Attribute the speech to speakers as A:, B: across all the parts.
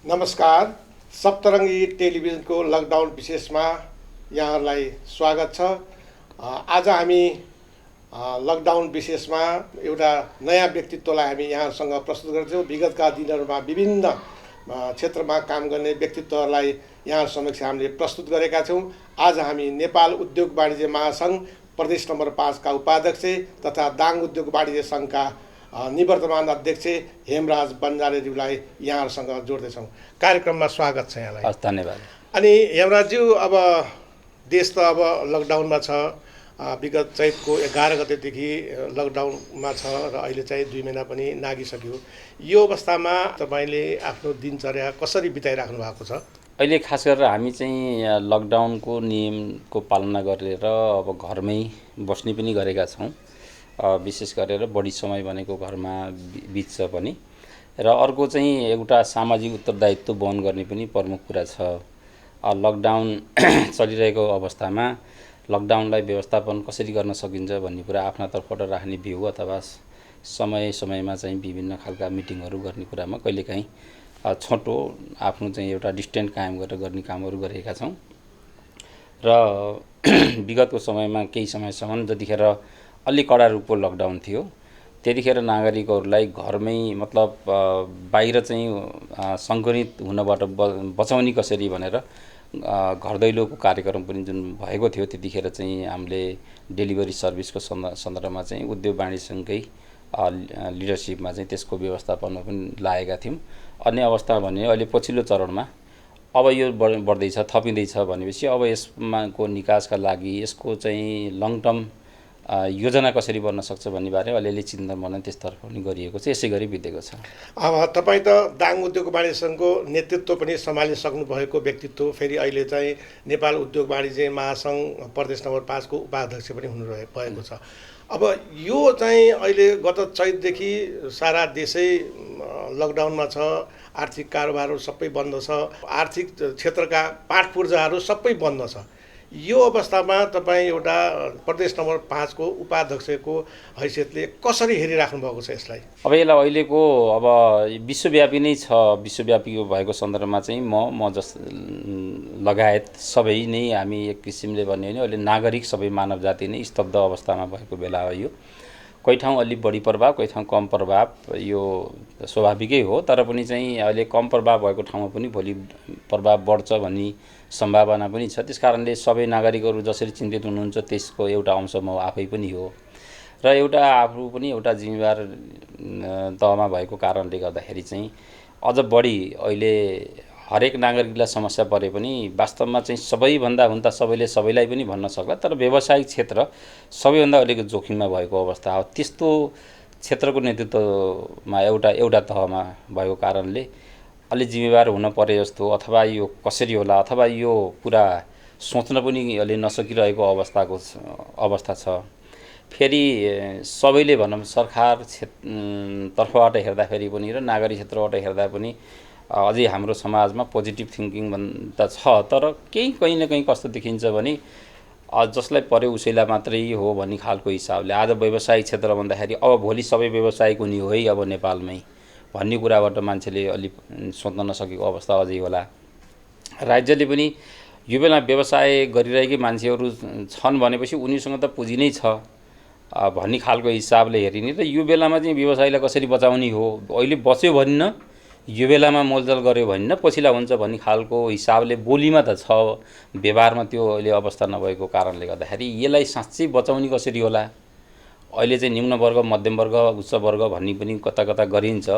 A: नमस्कार। सप्तरङ्गी टेलिभिजनको लकडाउन विशेषमा यहाँहरूलाई स्वागत छ। आज हामी लकडाउन विशेषमा एउटा नयाँ व्यक्तित्वलाई हामी यहाँसँग प्रस्तुत गर्छौँ। विगतका दिनहरूमा विभिन्न क्षेत्रमा काम गर्ने व्यक्तित्वहरूलाई यहाँ समक्ष हामीले प्रस्तुत गरेका छौँ। आज हामी नेपाल उद्योग वाणिज्य महासङ्घ प्रदेश नम्बर 5 का उपाध्यक्ष तथा दाङ उद्योग वाणिज्य सङ्घका निवर्तमान अध्यक्ष हेमराज बन्जारेज्यूलाई यहाँहरूसँग जोड्दैछौँ। कार्यक्रममा स्वागत छ यहाँलाई।
B: हस्, धन्यवाद।
A: अनि हेमराजज्यू, अब देश त अब लकडाउनमा छ। विगत चैतको 11 गतेदेखि लकडाउनमा छ र अहिले चाहिँ 2 महिना पनि नागिसक्यो। यो अवस्थामा तपाईँले आफ्नो दिनचर्या कसरी बिताइराख्नु भएको छ?
B: अहिले खास गरेर हामी चाहिँ लकडाउनको नियमको पालना गरेर अब घरमै बस्ने पनि गरेका छौँ। विशेष गरेर बढी समय भनेको घरमा बित्छ पनि, र अर्को चाहिँ एउटा सामाजिक उत्तरदायित्व वहन गर्ने पनि प्रमुख कुरा छ। लकडाउन चलिरहेको अवस्थामा लकडाउनलाई व्यवस्थापन कसरी गर्न सकिन्छ भन्ने कुरा आफ्ना तर्फबाट राख्ने भ्यू अथवा समयमा चाहिँ विभिन्न खालका मिटिङहरू गर्ने कुरामा कहिलेकाहीँ छोटो आफ्नो चाहिँ एउटा डिस्टेन्स कायम गरेर गर्ने कामहरू गरेका छौँ। र विगतको समयमा केही समयसम्म जतिखेर अलि कडा रूपको लकडाउन थियो त्यतिखेर नागरिकहरूलाई घरमै मतलब बाहिर चाहिँ सङ्क्रमित हुनबाट बचाउने कसरी भनेर घर दैलोको कार्यक्रम पनि जुन भएको थियो, त्यतिखेर चाहिँ हामीले डेलिभरी सर्भिसको सन्दर्भमा चाहिँ उद्योग वाणिज्य सङ्घकै लिडरसिपमा चाहिँ त्यसको व्यवस्थापनमा पनि लागेका थियौँ। अन्य अवस्था भने अहिले पछिल्लो चरणमा अब यो बढ्दैछ, थपिँदैछ भनेपछि अब यसमाको निकासका लागि यसको चाहिँ लङ टर्म योजना कसरी बन्न सक्छ भन्ने बारे अलिअलि चिन्तन मनन त्यसतर्फ पनि गरिएको छ। यसै गरी बितेको छ।
A: अब तपाईँ त दाङ उद्योग वाणिज्य सङ्घको नेतृत्व पनि सम्हालिसक्नु भएको व्यक्तित्व, फेरि अहिले चाहिँ नेपाल उद्योग वाणिज्य महासङ्घ प्रदेश नम्बर 5 को उपाध्यक्ष पनि हुनुभएको छ। अब यो चाहिँ अहिले गत चैतदेखि सारा देशै लकडाउनमा छ। आर्थिक कारोबारहरू सबै बन्द छ। आर्थिक क्षेत्रका पाटपूर्जाहरू सबै बन्द छ। यो अवस्थामा तपाईँ एउटा प्रदेश नम्बर 5 को उपाध्यक्षको हैसियतले कसरी हेरिराख्नु भएको छ यसलाई?
B: अब यसलाई अहिलेको अब विश्वव्यापी नै छ। विश्वव्यापी भएको सन्दर्भमा चाहिँ म जस लगायत सबै नै हामी एक किसिमले भन्यो भने अहिले नागरिक सबै मानव जाति नै स्तब्ध अवस्थामा भएको बेला हो। यो कोही ठाउँ अलि बढी प्रभाव, कोही ठाउँ कम प्रभाव, यो स्वाभाविकै हो। तर पनि चाहिँ अहिले कम प्रभाव भएको ठाउँमा पनि भोलि प्रभाव बढ्छ भन्ने सम्भावना पनि छ। त्यसकारणले सबै नागरिकहरू जसरी चिन्तित हुनुहुन्छ त्यसको एउटा अंश म आफै पनि हो, र एउटा आफू पनि एउटा जिम्मेवार तहमा भएको कारणले गर्दाखेरि चाहिँ अझ बढी अहिले हरेक नागरिकलाई समस्या परे पनि वास्तवमा चाहिँ सबैभन्दा हुन त सबैले सबैलाई पनि भन्न सक्ला, तर व्यावसायिक क्षेत्र सबैभन्दा अहिलेको जोखिममा भएको अवस्था हो। त्यस्तो क्षेत्रको नेतृत्वमा एउटा तहमा भएको कारणले अलि जिम्मेवार हुन परे जस्तो, अथवा यो कसरी होला, अथवा यो कुरा सोच्न पनि अलि नसकिरहेको अवस्था छ। फेरि सबैले भनौँ सरकार तर्फबाट हेर्दाखेरि पनि र नागरिक क्षेत्रबाट हेर्दा पनि अझै हाम्रो समाजमा पोजिटिभ थिङ्किङ त छ, तर कहीँ न कहीँ कस्तो देखिन्छ भने जसलाई पर्यो उसैलाई मात्रै हो भन्ने खालको हिसाबले आज व्यावसायिक क्षेत्र भन्दाखेरि अब भोलि सबै व्यावसायिक हुने हो है अब नेपालमै भन्ने कुराबाट मान्छेले अलि सोच्न नसकेको अवस्था अझै होला। राज्यले पनि यो बेला व्यवसाय गरिरहेकै मान्छेहरू छन् भनेपछि उनीसँग त पुँजी नै छ भन्ने खालको हिसाबले हेरिने, र यो बेलामा चाहिँ व्यवसायलाई कसरी बचाउने हो, अहिले बच्यो भनिन्न, यो बेलामा मोलजल गर्यो भनिन्न, पछिल्ला हुन्छ भन्ने खालको हिसाबले बोलीमा त छ, व्यवहारमा त्यो अहिले अवस्था नभएको कारणले गर्दाखेरि यसलाई साँच्चै बचाउने कसरी होला। अहिले चाहिँ निम्न वर्ग, मध्यम वर्ग, उच्च वर्ग भन्ने पनि कता कता गरिन्छ।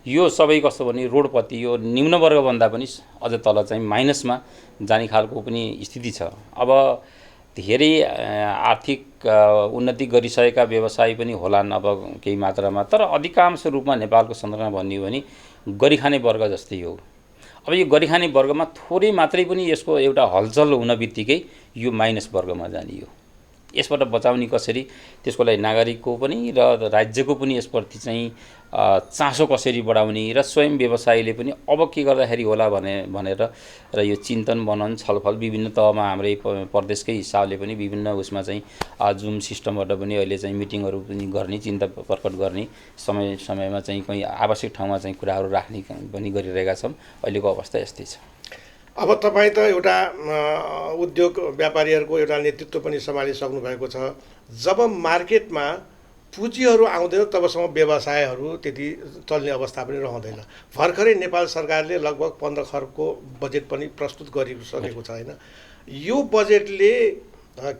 B: यो सबै कस्तो भने रोडपट्टि यो निम्न वर्गभन्दा पनि अझ तल चाहिँ माइनसमा जाने खालको पनि स्थिति छ। अब धेरै आर्थिक उन्नति गरिसकेका व्यवसाय पनि होलान् अब केही मात्रामा, तर अधिकांश रूपमा नेपालको सन्दर्भमा भन्ने हो भने गरिखाने वर्ग जस्तै हो। अब यो गरिखाने वर्गमा थोरै मात्रै पनि यसको एउटा हलचल हुन बित्तिकै यो माइनस वर्गमा जाने हो। यसबाट बचाउने कसरी, त्यसको लागि नागरिकको पनि र राज्यको पनि यसप्रति चाहिँ चासो कसरी बढाउने र स्वयं व्यवसायीले पनि अब के गर्दाखेरि होला भनेर र यो चिन्तन बनन छलफल विभिन्न तहमा हाम्रै प्रदेशकै हिसाबले पनि विभिन्न उसमा चाहिँ जुम सिस्टमबाट पनि अहिले चाहिँ मिटिङहरू पनि गर्ने, चिन्ता प्रकट गर्ने, समयमा चाहिँ कहीँ आवश्यक ठाउँमा चाहिँ कुराहरू राख्ने पनि गरिरहेका छौँ। अहिलेको अवस्था यस्तै छ।
A: अब तपाईँ त एउटा उद्योग व्यापारीहरूको एउटा नेतृत्व पनि सम्हालिसक्नु भएको छ। जब मार्केटमा पुँजीहरू आउँदैन तबसम्म व्यवसायहरू त्यति चल्ने अवस्था पनि रहँदैन। भर्खरै नेपाल सरकारले लगभग 15 खर्बको बजेट पनि प्रस्तुत गरिसकेको छ होइन। यो बजेटले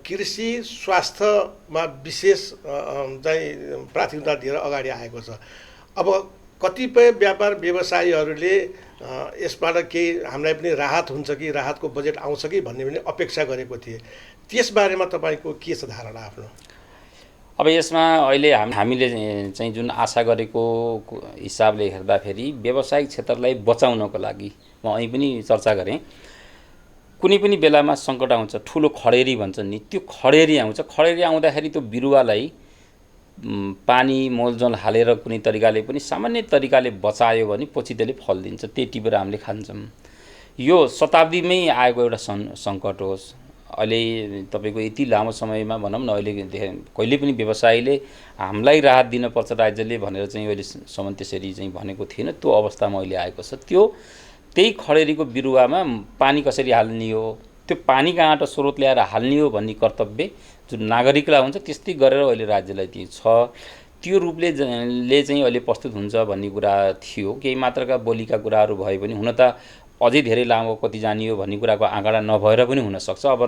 A: कृषि स्वास्थ्यमा विशेष चाहिँ प्राथमिकता दिएर अगाडि आएको छ। अब कतिपय व्यापार व्यवसायीहरूले यसबाट केही हामीलाई पनि राहत हुन्छ कि राहतको बजेट आउँछ कि भन्ने पनि अपेक्षा गरेको थिए। त्यसबारेमा तपाईँको के छ धारणा आफ्नो?
B: अब यसमा अहिले हामीले चाहिँ जुन आशा गरेको हिसाबले हेर्दाखेरि व्यावसायिक क्षेत्रलाई बचाउनको लागि म અહીં पनि चर्चा गरेँ। कुनै पनि बेलामा सङ्कट आउँछ, ठुलो खडेरी भन्छन् नि, त्यो खडेरी आउँछ। खडेरी आउँदाखेरि त्यो बिरुवालाई पानी मोलजल हालेर कुनै तरिकाले पनि सामान्य तरिकाले बचायो भने पछि त्यसले फल दिन्छ। त्यही टिपेर हामीले खान्छौँ। यो शताब्दीमै आएको एउटा सङ्कट हो। अहिले तपाईँको यति लामो समयमा भनौँ न, अहिले कहिले पनि व्यवसायीले हामीलाई राहत दिनपर्छ राज्यले भनेर चाहिँ अहिलेसम्म त्यसरी चाहिँ भनेको थिएन। त्यो अवस्थामा अहिले आएको छ। त्यही खडेरीको बिरुवामा पानी कसरी हाल्ने हो, त्यो पानी कहाँबाट स्रोत ल्याएर हाल्ने हो भन्ने कर्तव्य जुन नागरिकलाई हुन्छ त्यस्तै गरेर अहिले राज्यलाई त्यो छ। त्यो रूपले चाहिँ अहिले प्रस्तुत हुन्छ भन्ने कुरा थियो। केही मात्राका बोलीका कुराहरू भए पनि हुन त अझै धेरै लामो कति जाने हो भन्ने कुराको आँकडा नभएर पनि हुनसक्छ। अब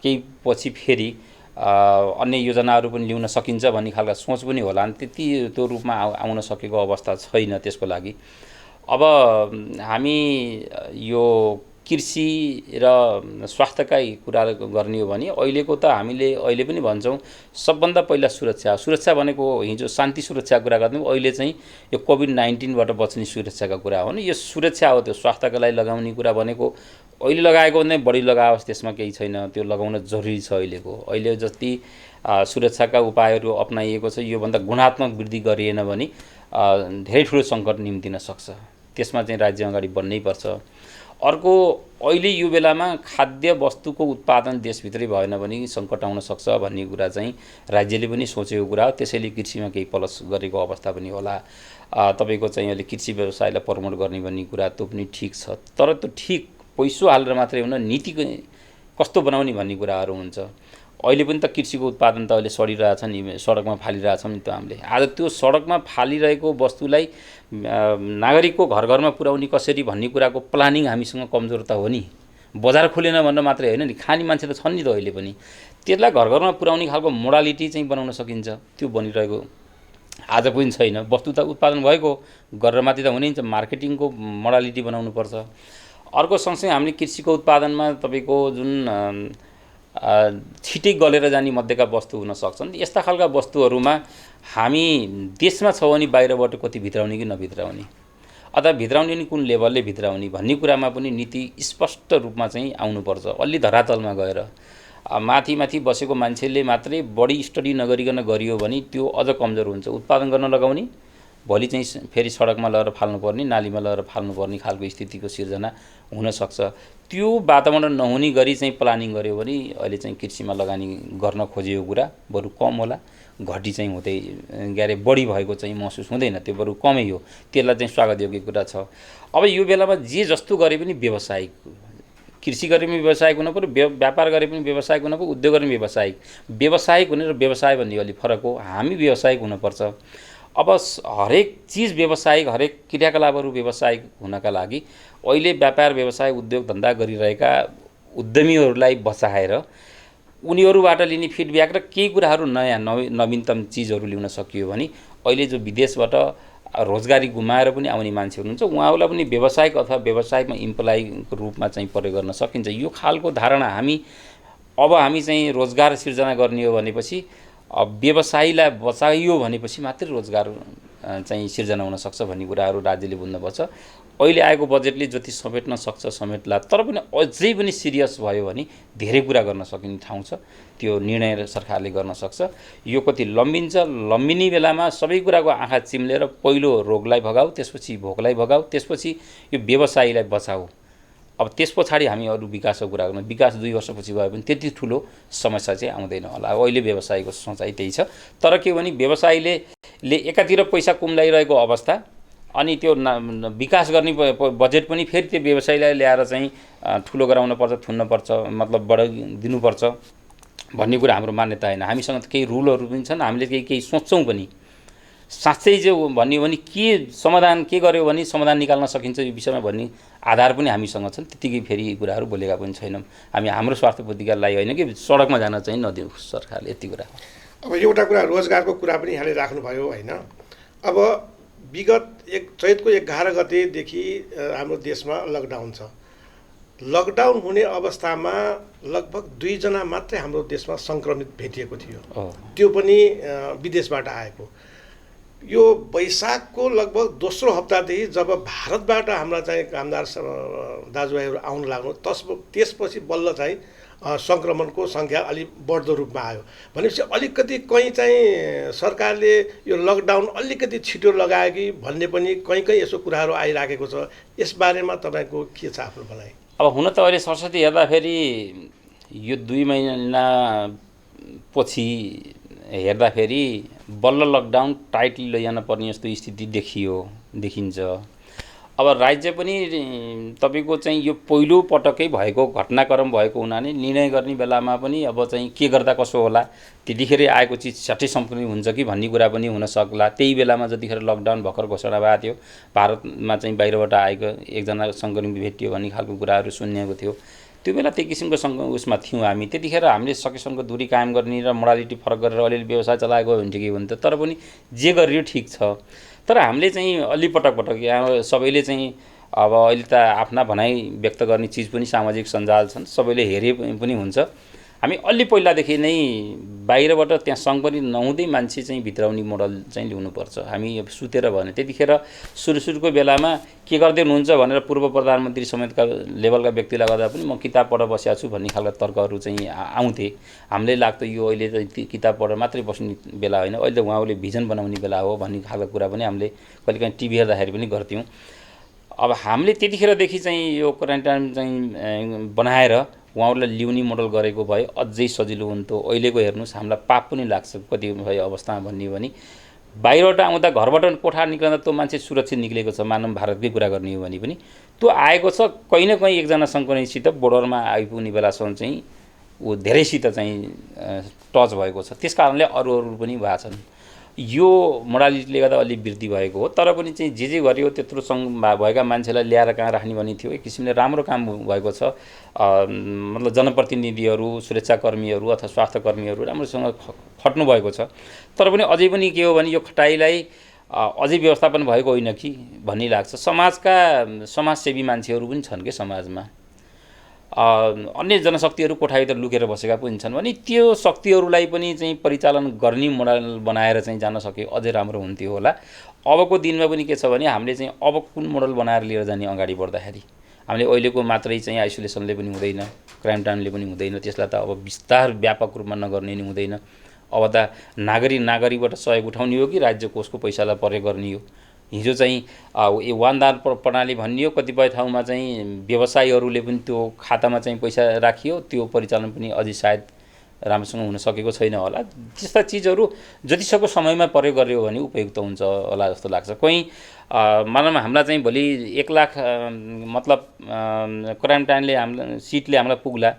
B: केही पछि फेरि अन्य योजनाहरू पनि ल्याउन सकिन्छ भन्ने खालका सोच पनि होला। त्यति त्यो रूपमा आउन सकेको अवस्था छैन त्यसको लागि। अब हामी यो कृषि र स्वास्थ्यकै कुरा गर्ने हो भने अहिलेको त हामीले अहिले पनि भन्छौँ सबभन्दा पहिला सुरक्षा भनेको हिजो शान्ति सुरक्षाको कुरा गर्दै अहिले चाहिँ यो कोभिड-19बाट बच्ने सुरक्षाको कुरा हो नि। यो सुरक्षा हो। त्यो स्वास्थ्यको लागि लगाउने कुरा भनेको अहिले लगाएको भन्दा बढी लगाओस् त्यसमा केही छैन। त्यो लगाउन जरुरी छ। अहिले जति सुरक्षाका उपायहरू अपनाइएको छ योभन्दा गुणात्मक वृद्धि गरिएन भने धेरै ठुलो सङ्कट निम्तिन सक्छ। त्यसमा चाहिँ राज्य अगाडि बढ्नै पर्छ। अर्को अहिले यो बेलामा खाद्य वस्तुको उत्पादन देशभित्रै भएन भने सङ्कट आउन सक्छ भन्ने कुरा चाहिँ राज्यले पनि सोचेको कुरा हो। त्यसैले कृषिमा केही प्लस गरेको अवस्था पनि होला। तपाईँको चाहिँ अहिले कृषि व्यवसायलाई प्रमोट गर्ने भन्ने कुरा त्यो पनि ठिक छ। तर त्यो ठिक पैसो हालेर मात्रै हुन नीति कस्तो बनाउने भन्ने कुराहरू हुन्छ। अहिले पनि त कृषिको उत्पादन त अहिले सडिरहेछ नि, सडकमा फालिरहेछौँ नि त हामीले। आज त्यो सडकमा फालिरहेको वस्तुलाई नागरिकको घर घरमा पुर्याउने कसरी भन्ने कुराको प्लानिङ हामीसँग कमजोर त हो नि। बजार खुलेन भन्न मात्रै होइन नि, खाने मान्छे त छन् नि त अहिले पनि। त्यसलाई घर घरमा पुर्याउने खालको मोडालिटी चाहिँ बनाउन सकिन्छ। त्यो बनिरहेको आज पनि छैन। वस्तु त उत्पादन भएको गरेर मात्रै त हुने हुन्छ। मार्केटिङको मोडालिटी बनाउनुपर्छ। अर्को सँगसँगै हामीले कृषिको उत्पादनमा तपाईँको जुन छिटै गलेर जाने मध्येका वस्तु हुन सक्छन्। यस्ता खालका वस्तुहरूमा हामी देशमा छ भने बाहिरबाट कति भित्राउने कि नभित्राउने, अथवा भित्राउने नि कुन लेभलले भित्राउने भन्ने कुरामा पनि नीति स्पष्ट रूपमा चाहिँ आउनुपर्छ। अलि धरातलमा गएर माथि बसेको मान्छेले मात्रै बढी स्टडी नगरिकन गरियो भने त्यो अझ कमजोर हुन्छ। उत्पादन गर्न लगाउने भोलि चाहिँ फेरि सडकमा लगेर फाल्नुपर्ने, नालीमा लगेर फाल्नुपर्ने खालको स्थितिको सिर्जना हुनसक्छ। त्यो वातावरण नहुने गरी चाहिँ प्लानिङ गर्यो भने अहिले चाहिँ कृषिमा लगानी गर्न खोजेको कुरा बरु कम होला। घटी चाहिँ हुँदै ग्यारे बढी भएको चाहिँ महसुस हुँदैन। त्यो बरु कमै हो। त्यसलाई चाहिँ स्वागत योग्य कुरा छ। अब यो बेलामा जे जस्तो गरे पनि व्यावसायिक, कृषि गरे पनि व्यावसायिक हुनु पर्यो, व्यापार गरे पनि व्यावसायिक हुनु पर्यो, उद्योग गरे पनि व्यावसायिक हुने र व्यवसाय भन्ने अलि फरक हो। हामी व्यावसायिक हुनुपर्छ। अब हरेक चिज व्यावसायिक, हरेक क्रियाकलापहरू व्यावसायिक हुनका लागि अहिले व्यापार व्यवसाय उद्योग धन्दा गरिरहेका उद्यमीहरूलाई बचाएर उनीहरूबाट लिने फिडब्याक र केही कुराहरू नयाँ नवीनतम चिजहरू ल्याउन सकियो भने अहिले जो विदेशबाट रोजगारी गुमाएर पनि आउने मान्छे हुनुहुन्छ उहाँहरूलाई पनि व्यावसायिक अथवा व्यावसायिकमा इम्प्लोइको रूपमा चाहिँ प्रयोग गर्न सकिन्छ। यो खालको धारणा हामी चाहिँ रोजगार सिर्जना गर्ने हो भनेपछि व्यवसायीलाई बचाइयो भनेपछि मात्रै रोजगार चाहिँ सिर्जना हुन सक्छ भन्ने कुराहरू राज्यले बुझ्नुपर्छ। अहिले आएको बजेटले जति समेट्न सक्छ समेट्ला, तर पनि अझै पनि सिरियस भयो भने धेरै कुरा गर्न सकिने ठाउँ छ। त्यो निर्णय सरकारले गर्न सक्छ। यो कति लम्बिन्छ, लम्बिने बेलामा सबै कुराको आँखा चिम्लेर पहिलो रोगलाई भगाऊ, त्यसपछि भोकलाई भगाऊ, त्यसपछि यो व्यवसायीलाई बचाऊ। अब त्यस पछाडि हामी अरू विकासको कुरा गर्नु, विकास 2 वर्षपछि भयो भने त्यति ठुलो समस्या चाहिँ आउँदैन होला। अब अहिले व्यवसायीको सोचाइ त्यही छ। तर के भने व्यवसायीले एकातिर पैसा कुम्लाइरहेको अवस्था, अनि त्यो विकास गर्ने बजेट पनि फेरि त्यो व्यवसायीलाई ल्याएर चाहिँ ठुलो गराउन पर्छ, थुन्न पर्छ, मतलब बढाइदिनुपर्छ भन्ने कुरा हाम्रो मान्यता होइन। हामीसँग त केही रुलहरू पनि छन्, हामीले केही सोच्छौँ पनि। साँच्चै चाहिँ भन्यो भने के समाधान के गर्यो भने समाधान निकाल्न सकिन्छ यो विषयमा भन्ने आधार पनि हामीसँग छन्। त्यतिकै फेरि यी कुराहरू बोलेका पनि छैनौँ। हामी हाम्रो स्वार्थपूर्तिका लागि होइन कि सडकमा जान चाहिँ नदिउँ सरकारले, यति कुरा।
A: अब एउटा कुरा रोजगारको कुरा पनि यहाँले राख्नुभयो होइन। अब विगत चैतको 11 गतेदेखि हाम्रो देशमा लकडाउन छ। लकडाउन हुने अवस्थामा लगभग 2 जना मात्रै हाम्रो देशमा सङ्क्रमित भेटिएको थियो, त्यो पनि विदेशबाट आएको। यो वैशाखको लगभग दोस्रो हप्तादेखि जब भारतबाट हाम्रा चाहिँ कामदार दाजुभाइहरू आउन लाग्नु, त्यसपछि बल्ल चाहिँ सङ्क्रमणको सङ्ख्या अलिक बढ्दो रूपमा आयो। भनेपछि अलिकति कहीँ चाहिँ सरकारले यो लकडाउन अलिकति छिटो लगायो कि भन्ने पनि कहीँ यसो कुराहरू आइराखेको छ। यसबारेमा तपाईँको के छ आफ्नो भनाइ?
B: अब हुन त अहिले सरस्वती हेर्दाखेरि यो 2 महिना पछि हेर्दाखेरि बल्ल लकडाउन टाइटली लैजान पर्ने जस्तो स्थिति देखिन्छ। अब राज्य पनि तपाईँको चाहिँ यो पहिलो पटकै भएको घटनाक्रम भएको हुनाले निर्णय गर्ने बेलामा पनि अब चाहिँ के गर्दा कसो होला, त्यतिखेर आएको चिज झट्टै सम्पूर्ण हुन्छ कि भन्ने कुरा पनि हुन सक्ला। त्यही बेलामा जतिखेर लकडाउन भर्खर घोषणा भएको थियो, भारतमा चाहिँ बाहिरबाट आएको एकजना सङ्क्रमित भेटियो भन्ने खालको कुराहरू सुनिएको थियो। त्यो बेला त्यही किसिमको उसमा थियौँ हामी। त्यतिखेर हामीले सकेसम्म दूरी कायम गर्ने र मोडालिटी फरक गरेर अलिअलि व्यवसाय चलाएको भने ठिकै हुन्थ्यो। तर पनि जे गरियो ठिक छ। तर हामीले चाहिँ अलि पटक यहाँ सबैले चाहिँ अब अहिले त आफ्ना भनाइ व्यक्त गर्ने चिज पनि सामाजिक सञ्जाल छन्, सबैले हेरे पनि हुन्छ। हामी अलि पहिलादेखि नै बाहिरबाट त्यहाँ सङ्घ पनि नहुँदै मान्छे चाहिँ भित्राउने मोडल चाहिँ ल्याउनुपर्छ। हामी सुतेर भने त्यतिखेर सुरुको बेलामा के गर्दै हुनुहुन्छ भनेर पूर्व प्रधानमन्त्री समेतका लेभलका व्यक्तिलाई गर्दा पनि म किताब पढ बसेको छु भन्ने खालका तर्कहरू चाहिँ आउँथे। हामीले लाग्थ्यो यो अहिले त किताब पढेर मात्रै बस्ने बेला होइन, अहिले त उहाँले भिजन बनाउने बेला हो भन्ने खालको कुरा पनि हामीले कहिलेकाहीँ टिभी हेर्दाखेरि पनि गर्थ्यौँ। अब हामीले त्यतिखेरदेखि चाहिँ यो क्वारेन्टाइन चाहिँ बनाएर उहाँहरूलाई ल्याउने मोडल गरेको भए अझै सजिलो हुन्थ्यो। अहिलेको हेर्नुहोस् हामीलाई पाप पनि लाग्छ कतिपय अवस्थामा भन्ने भने बाहिरबाट आउँदा घरबाट कोठा निक्लँदा त्यो मान्छे सुरक्षित निक्लेको छ, मानव भारतकै कुरा गर्ने हो भने पनि त्यो आएको छ कहीँ न कहीँ एकजना सङ्क्रमितसित बोर्डरमा आइपुग्ने बेलासम्म चाहिँ ऊ धेरैसित चाहिँ टच भएको छ। त्यस कारणले अरू पनि भएका छन्। यो मोडालिटीले गर्दा अलि वृद्धि भएको हो। तर पनि चाहिँ जे गर्यो त्यत्रो भएका मान्छेलाई ल्याएर कहाँ राख्ने भन्ने थियो। एक किसिमले राम्रो काम भएको छ। मतलब जनप्रतिनिधिहरू, सुरक्षाकर्मीहरू अथवा स्वास्थ्यकर्मीहरू राम्रोसँग खट्नु भएको छ। तर पनि अझै पनि के हो भने यो खटाइलाई अझै व्यवस्थापन भएको होइन कि भन्ने लाग्छ। समाजसेवी मान्छेहरू पनि छन् के समाजमा, अन्य जनशक्तिहरू कोठाभित्र लुकेर बसेका पनि छन् भने त्यो शक्तिहरूलाई पनि चाहिँ परिचालन गर्ने मोडल बनाएर चाहिँ जान सके अझै राम्रो हुन्थ्यो होला। अबको दिनमा पनि के छ भने हामीले चाहिँ अब कुन मोडल बनाएर लिएर जाने अगाडि बढ्दाखेरि हामीले अहिलेको मात्रै चाहिँ आइसोलेसनले पनि हुँदैन, क्वारेन्टाइनले पनि हुँदैन, त्यसलाई त अब विस्तार व्यापक रूपमा नगर्ने नि हुँदैन। अब त नागरिकबाट सहयोग उठाउने हो कि राज्य कोषको पैसालाई प्रयोग गर्ने हो। हिजो चाहिँ वानदार प्रणाली भन्ने हो, कतिपय ठाउँमा चाहिँ व्यवसायीहरूले पनि त्यो खातामा चाहिँ पैसा राखियो, त्यो परिचालन पनि अझै सायद राम्रोसँग हुन सकेको छैन होला। त्यस्ता चिजहरू जतिसक्दो समयमा प्रयोग गर्यो भने उपयुक्त हुन्छ होला जस्तो लाग्छ। कहीँ मानव हामीलाई चाहिँ भोलि 1 लाख मतलब क्वारेन्टाइनले सिटले हामीलाई पुग्ला,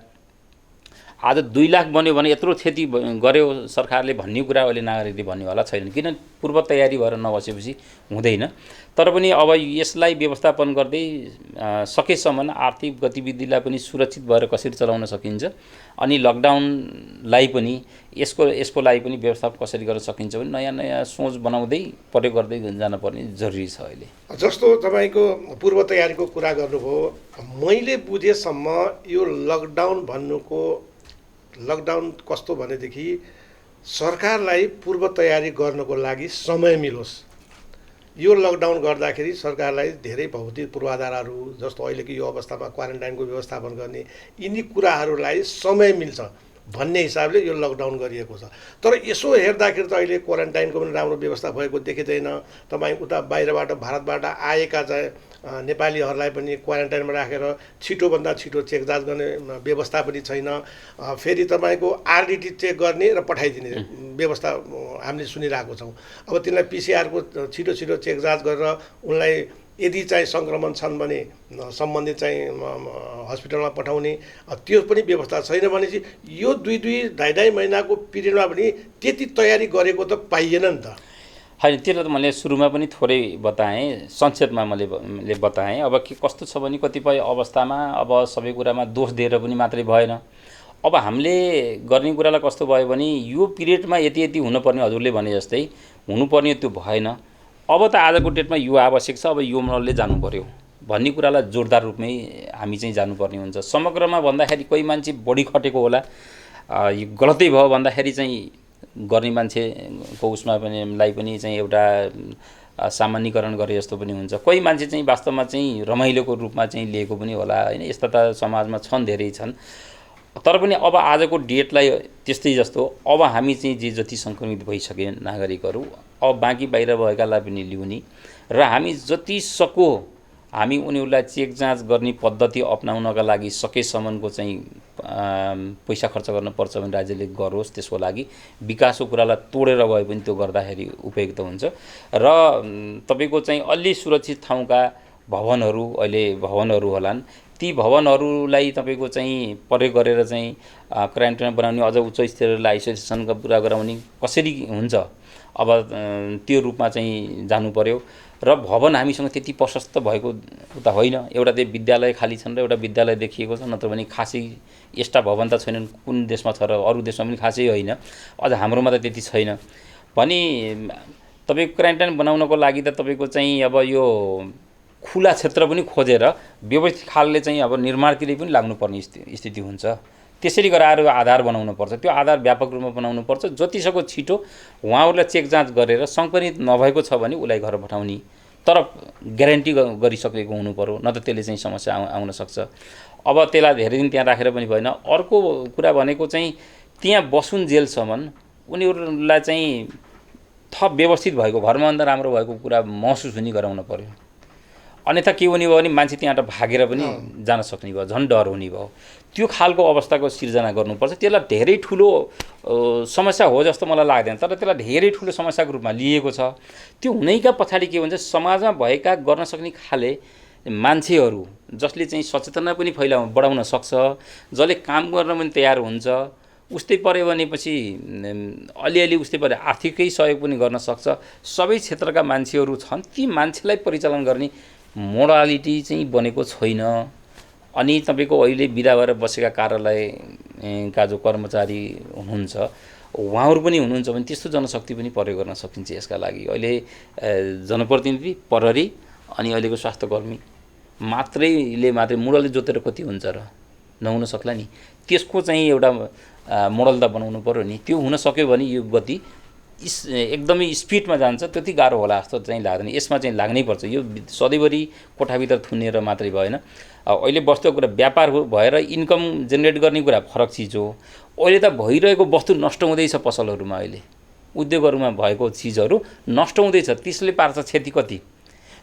B: आज 2 लाख बन्यो भने यत्रो क्षति गर्यो सरकारले भन्ने कुरा अहिले नागरिकले भन्ने होला छैन, किन पूर्व तयारी भएर नबसेपछि हुँदैन। तर पनि अब यसलाई व्यवस्थापन गर्दै सकेसम्म आर्थिक गतिविधिलाई पनि सुरक्षित भएर कसरी चलाउन सकिन्छ अनि लकडाउनलाई पनि यसको लागि पनि व्यवस्थापन कसरी गर्न सकिन्छ भने नयाँ सोच बनाउँदै प्रयोग गर्दै जानुपर्ने जरुरी छ। अहिले
A: जस्तो तपाईँको पूर्व तयारीको कुरा गर्नुभयो, मैले बुझेसम्म यो लकडाउन कस्तो भनेदेखि सरकारलाई पूर्व तयारी गर्नको लागि समय मिलोस्, यो लकडाउन गर्दाखेरि सरकारलाई धेरै भौतिक पूर्वाधारहरू जस्तो अहिलेको यो अवस्थामा क्वारेन्टाइनको व्यवस्थापन गर्ने यिनी कुराहरूलाई समय मिल्छ भन्ने हिसाबले यो लकडाउन गरिएको छ। तर यसो हेर्दाखेरि त अहिले क्वारेन्टाइनको पनि राम्रो व्यवस्था भएको देखिँदैन। तपाईँ उता बाहिरबाट भारतबाट आएका चाहिँ नेपालीहरूलाई पनि क्वारेन्टाइनमा राखेर छिटोभन्दा छिटो चेक जाँच गर्ने व्यवस्था पनि छैन। फेरि तपाईँको आरडिटी चेक गर्ने र पठाइदिने व्यवस्था हामीले सुनिरहेको छौँ। अब तिनलाई पिसिआरको छिटो छिटो चेक जाँच गरेर उनलाई यदि चाहिँ सङ्क्रमण छन् भने सम्बन्धित चाहिँ हस्पिटलमा पठाउने त्यो पनि व्यवस्था छैन भनेपछि यो 2-2.5 महिनाको पिरियडमा पनि त्यति तयारी गरेको त पाइएन नि त।
B: होइन, त्यो त मैले सुरुमा पनि थोरै बताएँ, संक्षेपमा मैले बताएँ। अब के कस्तो छ भने कतिपय अवस्थामा अब सबै कुरामा दोष दिएर पनि मात्रै भएन। अब हामीले गर्ने कुरालाई कस्तो भयो भने यो पिरियडमा यति यति हुनुपर्ने हजुरले भने जस्तै हुनुपर्ने त्यो भएन। अब त आजको डेटमा यो आवश्यक छ, अब यो मनले जानु पर्यो भन्ने कुरालाई जोरदार रूपमै हामी चाहिँ जानुपर्ने हुन्छ। समग्रमा भन्दाखेरि कोही मान्छे बढी खटेको होला, यो गलतै भयो भन्दाखेरि चाहिँ गर्ने मान्छेको उसमा पनि चाहिँ एउटा सामान्यीकरण गरे जस्तो पनि हुन्छ। कोही मान्छे चाहिँ वास्तवमा चाहिँ रमाइलोको रूपमा चाहिँ लिएको पनि होला होइन। यस्ता त समाजमा छन्, धेरै छन्। तर पनि अब आजको डेटलाई त्यस्तै जस्तो अब हामी चाहिँ जे जति सङ्क्रमित भइसके नागरिकहरू अब बाँकी बाहिर भएकालाई पनि ल्याउने र हामी जति सक्यो हामी उनीहरूलाई चेक जाँच गर्ने पद्धति अपनाउनका लागि सकेसम्मको चाहिँ पैसा खर्च गर्नुपर्छ भने राज्यले गरोस्। त्यसको लागि विकासको कुरालाई तोडेर गए पनि त्यो गर्दाखेरि उपयुक्त हुन्छ। र तपाईँको चाहिँ अलि सुरक्षित ठाउँका भवनहरू होलान्, ती भवनहरूलाई तपाईँको चाहिँ प्रयोग गरेर चाहिँ क्वारेन्टाइन बनाउने, अझ उच्च स्तरलाई आइसोलेसनका पुरा गराउने कसरी हुन्छ अब त्यो रूपमा चाहिँ जानु पर्यो। र भवन हामीसँग त्यति प्रशस्त भएको उता होइन। एउटा चाहिँ विद्यालय खाली छन् र एउटा विद्यालय देखिएको छ, नत्र भने खासै यस्ता भवन त छैनन्। कुन देशमा छ र अरू देशमा पनि खासै होइन, अझ हाम्रोमा त त्यति छैन भने तपाईँको क्वारेन्टाइन बनाउनको लागि त तपाईँको चाहिँ अब यो खुला क्षेत्र पनि खोजेर व्यवस्थित खालले चाहिँ अब निर्माणतिर पनि लाग्नुपर्ने स्थिति हुन्छ। त्यसरी गराएर आधार बनाउनु पर्छ। त्यो आधार व्यापक रूपमा बनाउनु पर्छ। जतिसक्दो छिटो उहाँहरूलाई चेक जाँच गरेर सङ्क्रमित नभएको छ भने उसलाई घर पठाउने, तर ग्यारेन्टी गरिसकेको हुनु पर्यो, न त त्यसले चाहिँ समस्या आउन सक्छ। अब त्यसलाई धेरै दिन त्यहाँ राखेर पनि भएन। अर्को कुरा भनेको चाहिँ त्यहाँ बसुन् जेलसम्म उनीहरूलाई चाहिँ थप व्यवस्थित भएको घरमा अन्त राम्रो भएको कुरा महसुस हुने गराउन पर्यो। अन्यथा के हुने भयो भने मान्छे त्यहाँबाट भागेर पनि जान सक्ने भयो, झन् डर हुने भयो। त्यो खालको अवस्थाको सिर्जना गर्नुपर्छ। त्यसलाई धेरै ठुलो समस्या हो जस्तो मलाई लाग्दैन, तर त्यसलाई धेरै ठुलो समस्याको रूपमा लिएको छ। त्यो हुनैका पछाडि के हुन्छ, समाजमा भएका गर्न सक्ने खाले मान्छेहरू जसले चाहिँ सचेतना पनि बढाउन सक्छ, जसले काम गर्न पनि तयार हुन्छ, उस्तै पऱ्यो भनेपछि अलिअलि उस्तै पऱ्यो आर्थिकै सहयोग पनि गर्न सक्छ। सबै क्षेत्रका मान्छेहरू छन्, ती मान्छेलाई परिचालन गर्ने मोडालिटी चाहिँ बनेको छैन। अनि तपाईँको अहिले बिदा भएर बसेका कार्यालयका जो कर्मचारी हुनुहुन्छ उहाँहरू पनि हुनुहुन्छ भने त्यस्तो जनशक्ति पनि प्रयोग गर्न सकिन्छ। यसका लागि अहिले जनप्रतिनिधि, प्रहरी अनि अहिलेको स्वास्थ्यकर्मी मात्रै मोडलले जोतेर कति हुन्छ र नहुन सक्ला नि। त्यसको चाहिँ एउटा मोडल त बनाउनु पर्यो नि। त्यो हुन सक्यो भने यो गति एकदमै स्पिडमा जान्छ। त्यति गाह्रो होला जस्तो चाहिँ लाग्दैन। यसमा चाहिँ लाग्नै पर्छ। यो सधैँभरि कोठाभित्र थुनेर मात्रै भएन। अहिले वस्तुको कुरा व्यापार भएर इन्कम जेनेरेट गर्ने कुरा फरक चिज हो। अहिले त भइरहेको वस्तु नष्ट हुँदैछ पसलहरूमा, अहिले उद्योगहरूमा भएको चिजहरू नष्ट हुँदैछ। त्यसले पार्छ क्षति कति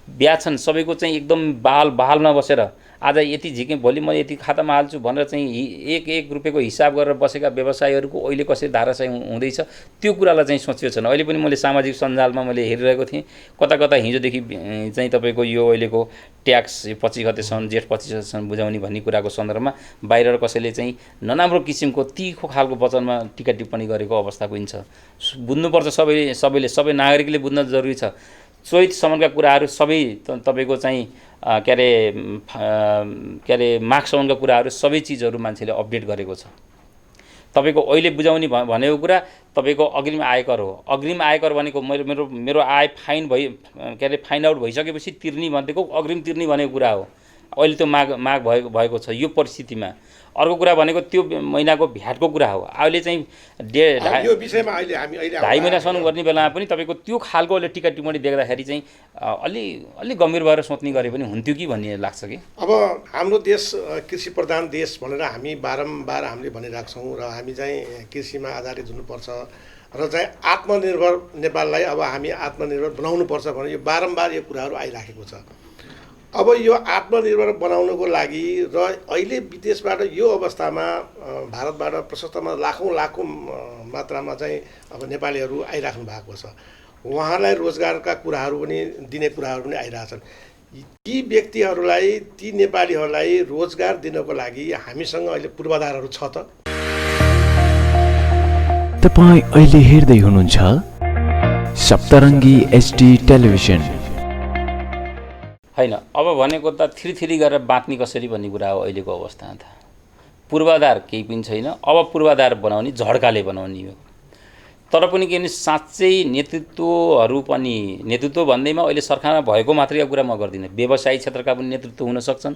B: ब्याज छन् सबैको चाहिँ एकदम बहालमा बसेर आज यति झिकेँ भोलि म यति खातामा हाल्छु भनेर चाहिँ एक रुपियाँको हिसाब गरेर बसेका व्यवसायीहरूको अहिले कसरी धाराशायी हुँदैछ त्यो कुरालाई चाहिँ सोचेको छैन। अहिले पनि मैले सामाजिक सञ्जालमा मैले हेरिरहेको थिएँ, कता हिजोदेखि चाहिँ तपाईँको यो अहिलेको ट्याक्स 25 गतेसम्म जेठ 25 गतेसम्म बुझाउने भन्ने कुराको सन्दर्भमा बाहिर कसैले चाहिँ नराम्रो किसिमको तीखो खालको वचनमा टिका टिप्पणी गरेको अवस्था पनि छ। बुझ्नुपर्छ सबैले सबै नागरिकले बुझ्न जरुरी छ। चैतसम्मका कुराहरू सबै तपाईँको चाहिँ के अरे माघसम्मका कुराहरू सबै चिजहरू मान्छेले अपडेट गरेको छ। तपाईँको अहिले बुझाउने भनेको कुरा तपाईँको अग्रिम आयकर हो। अग्रिम आयकर भनेको मेरो आय फाइन आउट भइसकेपछि तिर्ने भनेको अग्रिम तिर्ने भनेको कुरा हो। अहिले त्यो माग भएको छ यो परिस्थितिमा। अर्को कुरा भनेको त्यो महिनाको भ्याटको कुरा हो। अहिले चाहिँ
A: यो विषयमा हामी
B: 2.5 महिनासम्म गर्ने बेलामा पनि तपाईँको त्यो खालको अहिले टिका टिप्पणी देख्दाखेरि चाहिँ अलि गम्भीर भएर सोच्ने गरे पनि हुन्थ्यो कि भन्ने लाग्छ कि।
A: अब हाम्रो देश कृषि प्रधान देश भनेर हामी बारम्बार हामीले भनिरहेको छौँ र हामी चाहिँ कृषिमा आधारित हुनुपर्छ र चाहिँ आत्मनिर्भर नेपाललाई अब हामी आत्मनिर्भर बनाउनुपर्छ भनेर यो बारम्बार यो कुराहरू आइराखेको छ। अब यो आत्मनिर्भर बनाउनको लागि र अहिले विदेशबाट यो अवस्थामा भारतबाट प्रशस्तमा लाखौँ मात्रामा चाहिँ अब नेपालीहरू आइराख्नु भएको छ। उहाँलाई रोजगारका कुराहरू पनि दिने कुराहरू पनि आइरहेछन्। ती व्यक्तिहरूलाई ती नेपालीहरूलाई रोजगार दिनको लागि हामीसँग अहिले पूर्वाधारहरू छ त?
C: तपाईं अहिले हेर्दै हुनुहुन्छ सप्तरङ्गी एचडी टेलिभिजन।
B: होइन, अब भनेको त थ्री गरेर बाँच्ने कसरी भन्ने कुरा हो अहिलेको अवस्थामा त। पूर्वाधार केही पनि छैन। अब पूर्वाधार बनाउने झड्काले बनाउने हो। तर पनि के भने साँच्चै नेतृत्वहरू पनि, नेतृत्व भन्दैमा अहिले सरकारमा भएको मात्रै कुरा म गर्दिनँ। व्यवसायिक क्षेत्रका पनि नेतृत्व हुन सक्छन्,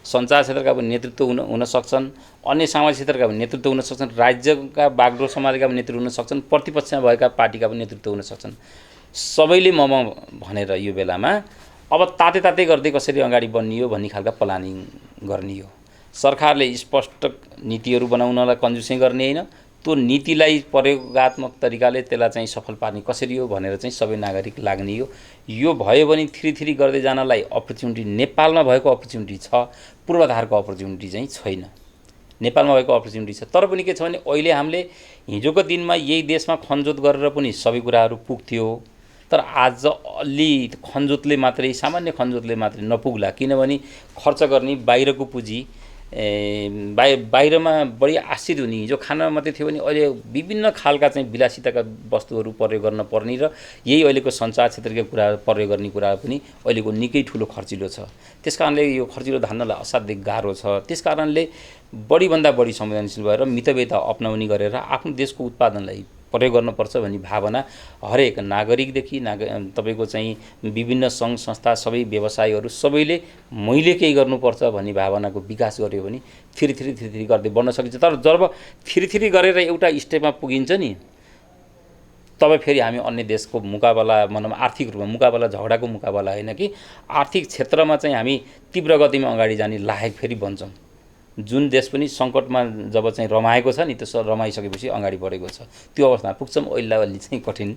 B: सञ्चार क्षेत्रका पनि नेतृत्व हुन सक्छन्, अन्य सामाजिक क्षेत्रका पनि नेतृत्व हुन सक्छन्, राज्यका बागडोर समाजका पनि नेतृत्व हुन सक्छन्, प्रतिपक्षमा भएका पार्टीका पनि नेतृत्व हुन सक्छन्। सबैले म भनेर यो बेलामा अब ताते गर्दै कसरी अगाडि बढ्ने हो भन्ने खालका प्लानिङ गर्ने हो। सरकारले स्पष्ट नीतिहरू बनाउनलाई कन्जुसै गर्ने होइन, त्यो नीतिलाई प्रयोगात्मक तरिकाले त्यसलाई चाहिँ सफल पार्ने कसरी हो भनेर चाहिँ सबै नागरिक लाग्ने हो। यो भयो भने थ्री गर्दै जानलाई अपर्च्युनिटी नेपालमा भएको अपर्च्युनिटी छ, पूर्वाधारको अपर्च्युनिटी चाहिँ छैन। नेपालमा भएको अपर्च्युनिटी छ, तर पनि के छ भने अहिले हामीले हिजोको दिनमा यही देशमा खनजोत गरेर पनि सबै कुराहरू पुग्थ्यो। तर आज अलि खनजोतले मात्रै, सामान्य खनजोतले मात्रै नपुग्ला, किनभने खर्च गर्ने बाहिरको पुँजी बाहिरमा बढी आश्रित हुने। हिजो खाना मात्रै थियो भने अहिले विभिन्न खालका चाहिँ विलासिताका वस्तुहरू प्रयोग गर्न पर्ने र यही अहिलेको सञ्चार क्षेत्रका कुरा प्रयोग गर्ने कुरा पनि अहिलेको निकै ठुलो खर्चिलो छ। त्यसकारणले यो खर्चिलो धान्नलाई असाध्यै गाह्रो छ। त्यसकारणले बढीभन्दा बढी संवेदनशील भएर मितव्ययता अपनाउने गरेर आफ्नो देशको उत्पादनलाई प्रयोग गर्नुपर्छ भन्ने भावना हरेक नागरिकदेखि तपाईँको चाहिँ विभिन्न सङ्घ संस्था, सबै व्यवसायीहरू सबैले मैले केही गर्नुपर्छ भन्ने भावनाको विकास गर्यो भने थ्री गर्दै बढ्न सकिन्छ। तर जब थ्री गरेर एउटा स्टेपमा पुगिन्छ नि, तब फेरि हामी अन्य देशको मुकाबला भनौँ, आर्थिक रूपमा मुकाबला, झगडाको मुकाबला होइन कि आर्थिक क्षेत्रमा चाहिँ हामी तीव्र गतिमा अगाडि जाने लायक फेरि बन्छौँ। जुन देश पनि सङ्कटमा जब चाहिँ रमाएको छ नि, त्यो रमाइसकेपछि अगाडि बढेको छ, त्यो अवस्थामा पुग्छौँ। अहिले चाहिँ कठिन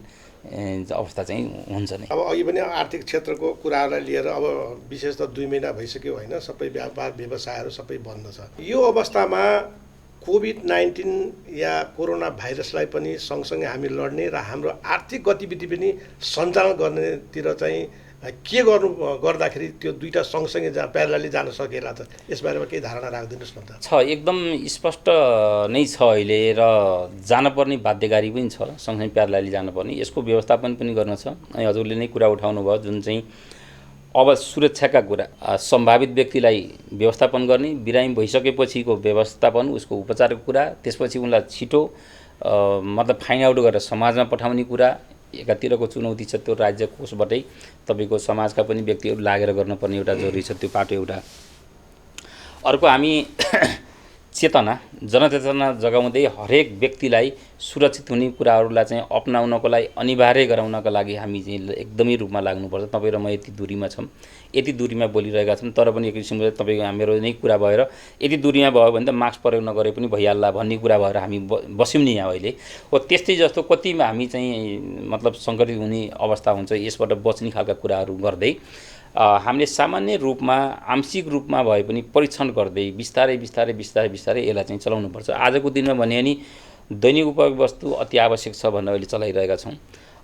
B: अवस्था चाहिँ हुन्छ नै।
A: अब अघि पनि आर्थिक क्षेत्रको कुराहरूलाई लिएर अब विशेष त 2 महिना भइसक्यो होइन, सबै व्यापार व्यवसायहरू सबै बन्द छ। यो अवस्थामा कोभिड-19 या कोरोना भाइरसलाई पनि सँगसँगै हामी लड्ने र हाम्रो आर्थिक गतिविधि पनि सञ्चालन गर्नेतिर चाहिँ के गर्दाखेरि त्यो दुईटा सँगसँगै प्यारलली जान सकेला त? यसबारेमा केही धारणा राखिदिनुहोस् न त।
B: छ, एकदम स्पष्ट नै छ अहिले र जानुपर्ने बाध्यकारी पनि छ, सँगसँगै प्यारलली जानुपर्ने। यसको व्यवस्थापन पनि गर्न छ। अनि हजुरले नै कुरा उठाउनु भयो जुन चाहिँ अब सुरक्षाका कुरा, सम्भावित व्यक्तिलाई व्यवस्थापन गर्ने, बिरामी भइसकेपछिको व्यवस्थापन, उसको उपचारको कुरा, त्यसपछि उनलाई छिटो मतलब फाइन्ड आउट गरेर समाजमा पठाउने कुरा। एकातिरको चुनौती छ त्यो राज्य कोषबाटै तपाईँको समाजका पनि व्यक्तिहरू लागेर गर्नुपर्ने एउटा जरुरी छ, त्यो पाटो एउटा। अर्को हामी चेतना, जनचेतना जगाउँदै हरेक व्यक्तिलाई सुरक्षित हुने कुराहरूलाई चाहिँ अपनाउनको लागि, अनिवार्य गराउनका लागि हामी चाहिँ एकदमै रूपमा लाग्नुपर्छ। तपाईँ र म यति दूरीमा छौँ, यति दूरीमा बोलिरहेका छौँ, तर पनि एक किसिमले तपाईँको मेरो नै कुरा भएर यति दूरीमा भयो भने त मास्क प्रयोग नगरे पनि भइहाल्ला भन्ने कुरा भएर हामी बस्यौँ नि यहाँ अहिले हो। त्यस्तै जस्तो कतिमा हामी चाहिँ मतलब सङ्कटित हुने अवस्था हुन्छ, यसबाट बच्ने खालका कुराहरू गर्दै हामीले सामान्य रूपमा, आंशिक रूपमा भए पनि परीक्षण गर्दै बिस्तारै यसलाई चाहिँ चलाउनुपर्छ। आजको दिनमा भने नि दैनिक उपयोग वस्तु अति आवश्यक छ भनेर अहिले चलाइरहेका छौँ।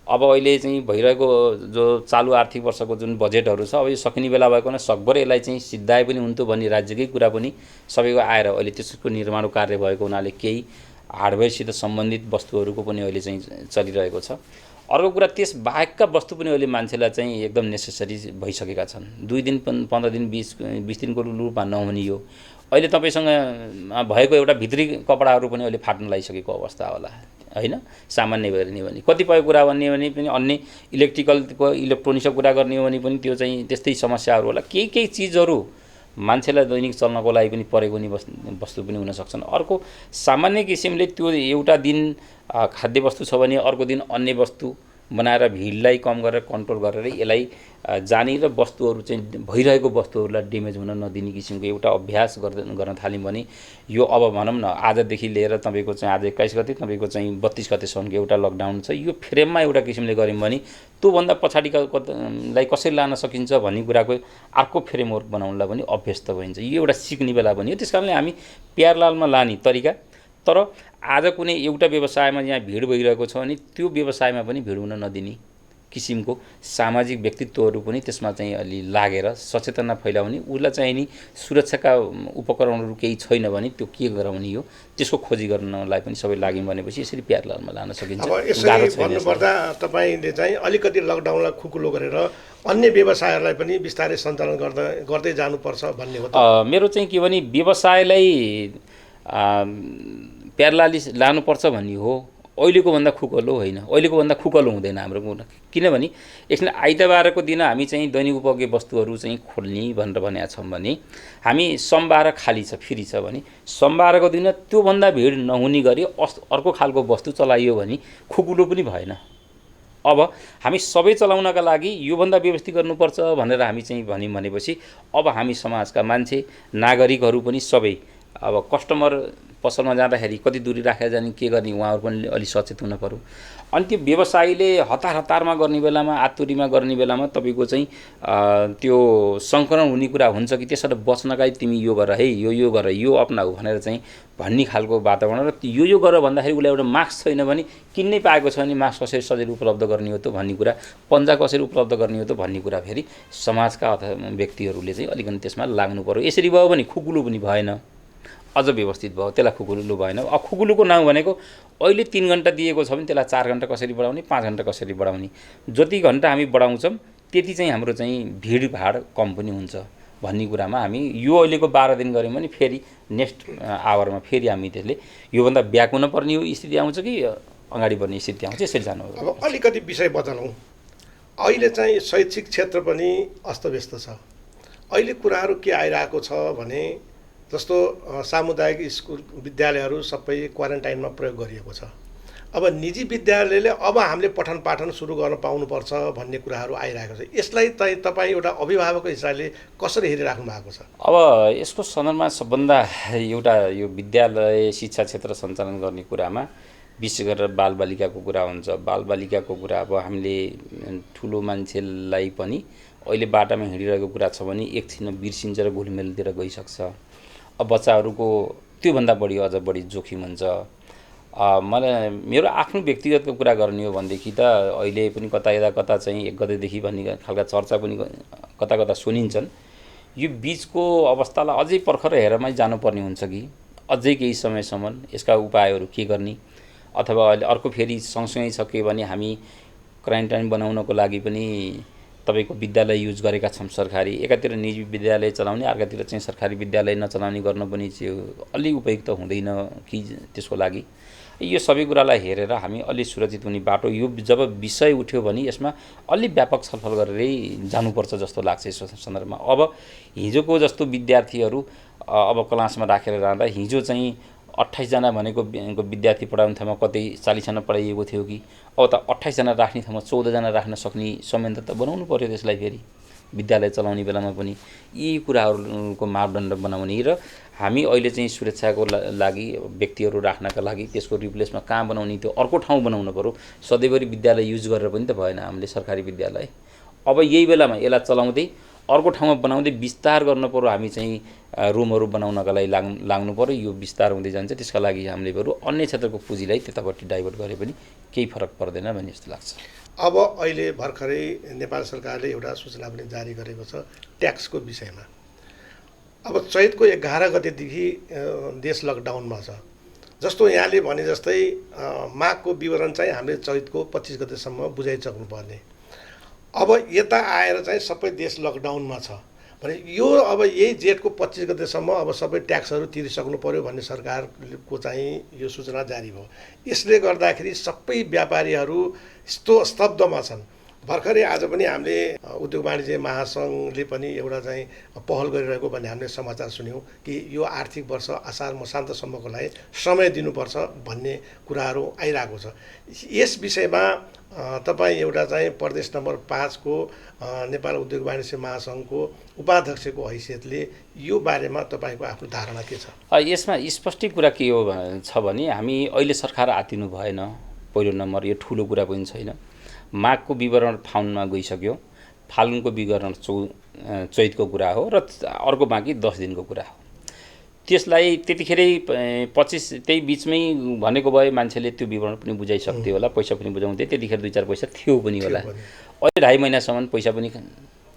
B: अब अहिले चाहिँ भइरहेको जो चालु आर्थिक वर्षको जुन बजेटहरू छ, अब यो सकिने बेला भएको न सकभर यसलाई चाहिँ सिद्धाए पनि हुन्थ्यो भन्ने राज्यकै कुरा पनि सबैको आएर अहिले त्यसको निर्माण कार्य भएको हुनाले केही हार्डवेयरसित सम्बन्धित वस्तुहरूको पनि अहिले चाहिँ चलिरहेको छ। अर्को कुरा, त्यस बाहेकका वस्तु पनि अहिले मान्छेलाई चाहिँ एकदम नेसेसरी भइसकेका छन्। 2 दिन 15 दिन 20 दिनको रूपमा नहुने हो। अहिले तपाईँसँग भएको एउटा भित्री कपडाहरू पनि अहिले फाट्न लागिसकेको अवस्था होला होइन, सामान्य भएर नि भने। कतिपय कुरा भन्ने भने पनि अन्य इलेक्ट्रोनिक्सको कुरा गर्ने हो भने पनि त्यो चाहिँ त्यस्तै समस्याहरू होला। केही चिजहरू मान्छेलाई दैनिक चल्नको लागि पनि परेको नि वस्तु पनि हुन सक्छन्। अर्को सामान्य किसिमले त्यो एउटा दिन खाद्यवस्तु छ भने अर्को दिन अन्य वस्तु बनाएर भिडलाई कम गरेर कन्ट्रोल गरेर यसलाई जाने र वस्तुहरू चाहिँ भइरहेको वस्तुहरूलाई ड्यामेज हुन नदिने किसिमको एउटा अभ्यास गर्न थाल्यौँ भने यो अब भनौँ न आजदेखि लिएर तपाईँको चाहिँ आज 21 गते तपाईँको चाहिँ 32 गतेसम्मको एउटा लकडाउन छ। यो फ्रेममा एउटा किसिमले गऱ्यौँ भने त्योभन्दा पछाडिलाई कसरी लान सकिन्छ भन्ने कुराको अर्को फ्रेमवर्क बनाउनलाई पनि अभ्यस्त भइन्छ। यो एउटा सिक्ने बेला पनि हो। त्यस कारणले हामी प्यारलालमा लाने तरिका, तर आज कुनै एउटा व्यवसायमा यहाँ भिड भइरहेको छ भने त्यो व्यवसायमा पनि भिड हुन नदिने किसिमको सामाजिक व्यक्तित्वहरू पनि त्यसमा चाहिँ अलि लागेर सचेतना फैलाउने, उसलाई चाहिँ नि सुरक्षाका उपकरणहरू केही छैन भने त्यो के गराउने हो त्यसको खोजी गर्नलाई पनि सबै लाग्यौँ भनेपछि यसरी प्यारलालमा लान सकिन्छ।
A: अब यसरी भन्नुपर्दा तपाईँले चाहिँ अलिकति लकडाउनलाई खुकुलो गरेर अन्य व्यवसायहरूलाई पनि बिस्तारै सञ्चालन गर्दै जानुपर्छ भन्ने हो त।
B: मेरो चाहिँ के भने व्यवसायलाई प्यारलाली लानुपर्छ भन्ने हो। अहिलेको भन्दा खुकलो होइन, अहिलेको भन्दा खुकलो हुँदैन हाम्रो कुरा। किनभने एकछिन आइतबारको दिन हामी चाहिँ दैनिक उपभोग्य वस्तुहरू चाहिँ खोल्ने भनेर भनेका छौँ भने हामी सोमबार खाली छ फ्री छ भने सोमबारको दिन त्योभन्दा भिड नहुने गरी अर्को खालको वस्तु चलाइयो भने खुकुलो पनि भएन। अब हामी सबै चलाउनका लागि योभन्दा व्यवस्थित गर्नुपर्छ भनेर हामी चाहिँ भन्यौँ भनेपछि अब हामी समाजका मान्छे नागरिकहरू पनि सबै अब कस्टमर पसलमा जाँदाखेरि कति दूरी राखेर जाने के गर्ने उहाँहरू पनि अलि सचेत हुन पर्यो। अनि त्यो व्यवसायीले हतारमा गर्ने बेलामा आतुरीमा गर्ने बेलामा तपाईँको चाहिँ त्यो सङ्क्रमण हुने कुरा हुन्छ कि त्यसबाट बच्नका तिमी यो गर है, यो गर, यो अपनाऊ भनेर चाहिँ भन्ने खालको वातावरण र यो गर भन्दाखेरि उसलाई एउटा मास्क छैन भने किन्नै पाएको छ भने मास्क कसरी सजिलो उपलब्ध गर्ने हो त भन्ने कुरा, पन्जा कसरी उपलब्ध गर्ने हो त भन्ने कुरा फेरि समाजका अथवा व्यक्तिहरूले चाहिँ अलिकति त्यसमा लाग्नु पर्यो। यसरी भयो भने खुकुलो पनि भएन, अझ व्यवस्थित भयो, त्यसलाई खुकुलो भएन। अब खुकुलोको नाउँ भनेको अहिले 3 घन्टा दिएको छ भने त्यसलाई 4 घन्टा कसरी बढाउने, 5 घन्टा कसरी बढाउने। जति घन्टा हामी बढाउँछौँ त्यति चाहिँ हाम्रो चाहिँ भिडभाड कम पनि हुन्छ भन्ने कुरामा हामी यो अहिलेको 12 दिन गऱ्यौँ भने फेरि नेक्स्ट आवरमा फेरि हामी त्यसले योभन्दा ब्याक हुनुपर्ने स्थिति आउँछ कि अगाडि बढ्ने स्थिति आउँछ, यसरी जानु।
A: अब अलिकति विषय बदलौँ। अहिले चाहिँ शैक्षिक क्षेत्र पनि अस्तव्यस्त छ। अहिले कुराहरू के आइरहेको छ भने जस्तो सामुदायिक स्कुल विद्यालयहरू सबै क्वारेन्टाइनमा प्रयोग गरिएको छ। अब निजी विद्यालयले अब हामीले पठन पाठन सुरु गर्न पाउनुपर्छ भन्ने कुराहरू आइरहेको छ। यसलाई चाहिँ तपाईँ एउटा अभिभावकको हिसाबले कसरी हेरिराख्नु भएको छ?
B: अब यसको सन्दर्भमा सबभन्दा एउटा यो विद्यालय शिक्षा क्षेत्र सञ्चालन गर्ने कुरामा विशेष गरेर बालबालिकाको कुरा हुन्छ। बालबालिकाको कुरा अब हामीले ठुलो मान्छेलाई पनि अहिले बाटामा हिँडिरहेको कुरा छ भने एकछिन बिर्सिन्छ र घुलमेलतिर गइसक्छ। अब बच्चाहरूको त्योभन्दा बढी अझ बढी जोखिम हुन्छ। मलाई मेरो आफ्नो व्यक्तिगतको कुरा गर्ने हो भनेदेखि त अहिले पनि कता चाहिँ 1 गतेदेखि भन्ने खालका चर्चा पनि कता सुनिन्छन्। यो बिचको अवस्थालाई अझै पर्खर हेरमै जानुपर्ने हुन्छ कि अझै केही समयसम्म यसका उपायहरू के गर्ने, अथवा अहिले अर्को फेरि सँगसँगै छ के भने हामी क्वारेन्टाइन बनाउनको लागि पनि तपाईँको विद्यालय युज गरेका छौँ सरकारी। एकातिर निजी विद्यालय चलाउने, अर्कातिर चाहिँ सरकारी विद्यालय नचलाउने गर्न पनि चाहिँ अलि उपयुक्त हुँदैन कि त्यसको लागि। यो सबै कुरालाई हेरेर हामी अलि सुरक्षित हुने बाटो यो जब विषय उठ्यो भने यसमा अलि व्यापक छलफल गरेरै जानुपर्छ जस्तो लाग्छ। यस सन्दर्भमा अब हिजोको जस्तो विद्यार्थीहरू अब क्लासमा राखेर जाँदा हिजो चाहिँ 28 जना भनेको विद्यार्थी पढाउने ठाउँमा कतै 40 जना पढाइएको थियो कि अब त 28 जना राख्ने ठाउँमा 14 जना राख्न सक्ने संयन्त्र त बनाउनु पर्यो। त्यसलाई फेरि विद्यालय चलाउने बेलामा पनि यी कुराहरूको मापदण्ड बनाउने र हामी अहिले चाहिँ सुरक्षाको लागि व्यक्तिहरू राख्नका लागि त्यसको रिप्लेसमा कहाँ बनाउने त्यो अर्को ठाउँ बनाउनु पर्यो। सधैँभरि विद्यालय युज गरेर पनि त भएन हामीले सरकारी विद्यालय। अब यही बेलामा यसलाई चलाउँदै अर्को ठाउँमा बनाउँदै विस्तार गर्नु पर्यो। हामी चाहिँ रुमहरू बनाउनका लागि लाग्नु पर्यो। यो विस्तार हुँदै जान्छ। त्यसका लागि हामीले बरु अन्य क्षेत्रको पुँजीलाई त्यतापट्टि डाइभर्ट गरे पनि केही फरक पर्दैन भन्ने जस्तो लाग्छ।
A: अब अहिले भर्खरै नेपाल सरकारले एउटा सूचना पनि जारी गरेको छ ट्याक्सको विषयमा। अब चैतको 11 गतेदेखि देश लकडाउनमा छ। जस्तो यहाँले भने जस्तै माघको विवरण चाहिँ हामीले चैतको 25 गतेसम्म बुझाइसक्नुपर्ने। अब यता आएर चाहिँ सबै देश लकडाउनमा छ भने यो अब यही जेठको 25 गतेसम्म अब सबै ट्याक्सहरू तिरिसक्नु पर्यो भन्ने सरकारको चाहिँ यो सूचना जारी भयो। यसले गर्दाखेरि सबै व्यापारीहरू यस्तो स्तब्धमा छन्। भर्खरै आज पनि हामीले उद्योग वाणिज्य महासङ्घले पनि एउटा चाहिँ पहल गरिरहेको भन्ने हामीले समाचार सुन्यौँ कि यो आर्थिक वर्ष असार मसान्तसम्मको लागि समय दिनुपर्छ भन्ने कुराहरू आइरहेको छ। यस विषयमा तपाईँ एउटा चाहिँ प्रदेश नम्बर 5 को नेपाल उद्योग वाणिज्य महासङ्घको उपाध्यक्षको हैसियतले यो बारेमा तपाईँको आफ्नो धारणा के छ?
B: यसमा स्पष्ट कुरा के हो छ भने हामी अहिले सरकार आतिनु भएन। पहिलो नम्बर यो ठुलो कुरा पनि छैन। माघको विवरण फाउनमा गइसक्यो, फाल्गुनको विवरण चैतको कुरा हो र अर्को बाँकी 10 दिनको कुरा हो। त्यसलाई त्यतिखेरै 25 त्यही बिचमै भनेको भए मान्छेले त्यो विवरण पनि बुझाइसक्थ्यो होला, पैसा पनि बुझाउँथे, त्यतिखेर 2-4 पैसा थियो पनि होला। अहिले 2.5 महिनासम्म पैसा पनि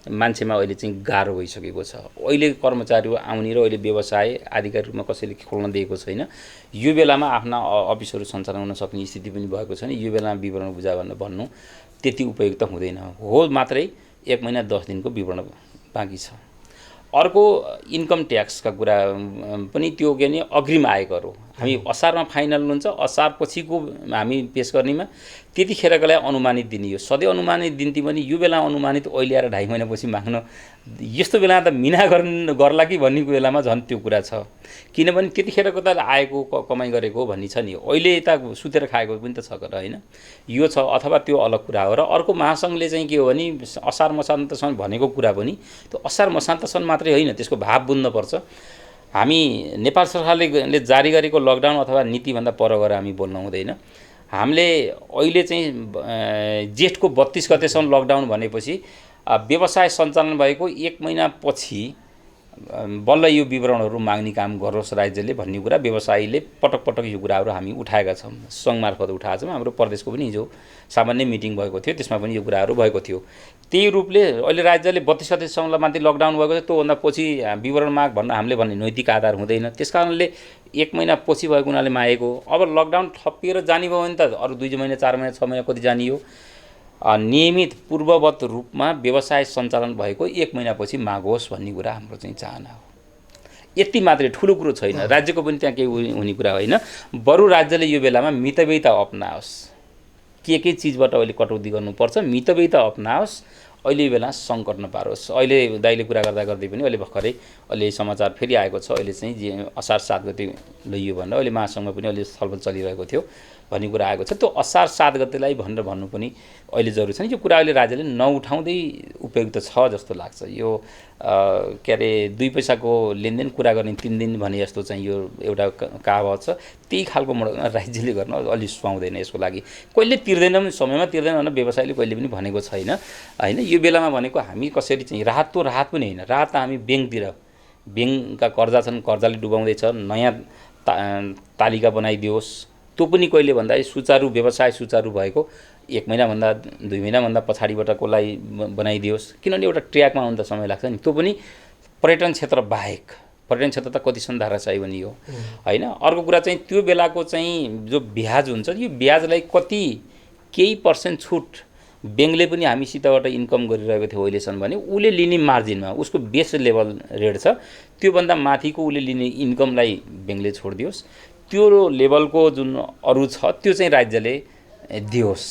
B: मान्छेमा अहिले चाहिँ गाह्रो भइसकेको छ। अहिले कर्मचारीहरू आउने र अहिले व्यवसाय आदिका रूपमा कसैले खोल्न दिएको छैन। यो बेलामा आफ्ना अफिसहरू सञ्चालन हुन सक्ने स्थिति पनि भएको छैन। यो बेलामा विवरण बुझा भन्नु त्यति उपयुक्त हुँदैन। हो मात्रै 1 महिना 10 दिनको विवरण बाँकी छ। अर्को इन्कम ट्याक्सका कुरा पनि त्यो के नि अग्रिम आयकर हो। हामी असारमा फाइनल हुन्छ, असार पछिको हामी पेश गर्नेमा त्यतिखेरको लागि अनुमानित दिने हो। सधैँ अनुमानित दिन्थ्यो भने यो बेला अनुमानित अहिले आएर 2.5 महिनापछि माग्न यस्तो बेला त मिना गर्ला कि भन्ने बेलामा झन् त्यो कुरा छ। किनभने त्यतिखेरको त आएको कमाइ गरेको भन्ने छ नि, अहिले यता सुतेर खाएको पनि त छ होइन। यो छ अथवा त्यो अलग कुरा हो। र अर्को महासङ्घले चाहिँ के हो भने असार मसान्तसम्म भनेको कुरा पनि त्यो असार मसान्तसम्म मात्रै होइन, त्यसको भाव बुझ्नुपर्छ। हामी नेपाल सरकारले जारी गरेको लकडाउन अथवा नीतिभन्दा पर गएर हामी बोल्नु हुँदैन। हामीले अहिले चाहिँ जेठको 32 गतेसम्म लकडाउन भनेपछि व्यवसाय सञ्चालन भएको 1 महिनापछि बल्ल यो विवरणहरू माग्ने काम गरोस् राज्यले भन्ने कुरा व्यवसायीले पटक पटक यो कुराहरू हामी उठाएका छौँ। सङ्घ मार्फत उठाएका छौँ। हाम्रो प्रदेशको पनि हिजो सामान्य मिटिङ भएको थियो, त्यसमा पनि यो कुराहरू भएको थियो। त्यही रूपले अहिले राज्यले 32 गतेसम्म माथि लकडाउन भएको छ, त्योभन्दा पछि विवरण माग भन्न हामीले भन्ने नैतिक आधार हुँदैन। त्यसकारणले 1 महिना पछि भएको हुनाले मागेको। अब लकडाउन थपिएर जाने भयो भने त अरू 2 महिना 4 महिना 6 महिना कति जाने हो। नियमित पूर्ववत रूपमा व्यवसाय सञ्चालन भएको 1 महिनापछि मागोस् भन्ने कुरा हाम्रो चाहिँ चाहना हो। यति मात्रै, ठुलो कुरो छैन। राज्यको पनि त्यहाँ केही हुने कुरा होइन। बरु राज्यले यो बेलामा मितव्ययिता अपनाओस्। के चिजबाट अहिले कटौती गर्नुपर्छ मितव्ययिता अपनाओस्। अहिले यो बेला सङ्कट नपारोस्। अहिले दाइले कुरा गर्दै पनि अहिले भर्खरै अहिले समाचार फेरि आएको छ। अहिले चाहिँ जे असार 7 गते लैयो भनेर अहिले महासङ्घमा पनि अहिले छलफल चलिरहेको थियो भन्ने कुरा आएको छ। त्यो असार 7 गतेलाई भनेर भन्नु पनि अहिले जरुरी छैन। यो कुरा अहिले राज्यले नउठाउँदै उपयुक्त छ जस्तो लाग्छ। यो के अरे 2 पैसाको लेनदेन कुरा गर्ने 3 दिन भने जस्तो चाहिँ यो एउटा कहावत छ। त्यही खालको राज्यले गर्न अलि सुहाउँदैन। यसको लागि कहिले तिर्दैन पनि, समयमा तिर्दैन भनेर व्यवसायले कहिले पनि भनेको छैन होइन। यो बेलामा भनेको हामी कसरी चाहिँ राहत पनि होइन। राहत त हामी ब्याङ्कका कर्जा छन्, कर्जाले डुबाउँदैछ, नयाँ तालिका बनाइदियोस्। त्यो पनि कहिले भन्दा सुचारू व्यवसाय सुचारू भएको 1 महिनाभन्दा 2 महिनाभन्दा पछाडिबाट कसलाई बनाइदियोस्। किनभने एउटा ट्र्याकमा आउनु त समय लाग्छ नि। त्यो पनि पर्यटन क्षेत्र बाहेक। पर्यटन क्षेत्र त कतिसम्म धाराशायी बनी हो होइन। अर्को कुरा चाहिँ त्यो बेलाको चाहिँ जो ब्याज हुन्छ, यो ब्याजलाई कति केही % छुट ब्याङ्कले पनि हामीसितबाट इन्कम गरिरहेको थियो अहिलेसम्म भने उसले लिने मार्जिनमा उसको बेस लेभल रेट छ, त्योभन्दा माथिको उसले लिने इन्कमलाई ब्याङ्कले छोडिदियोस्। त्यो लेभलको जुन अरू छ त्यो चाहिँ राज्यले दियोस्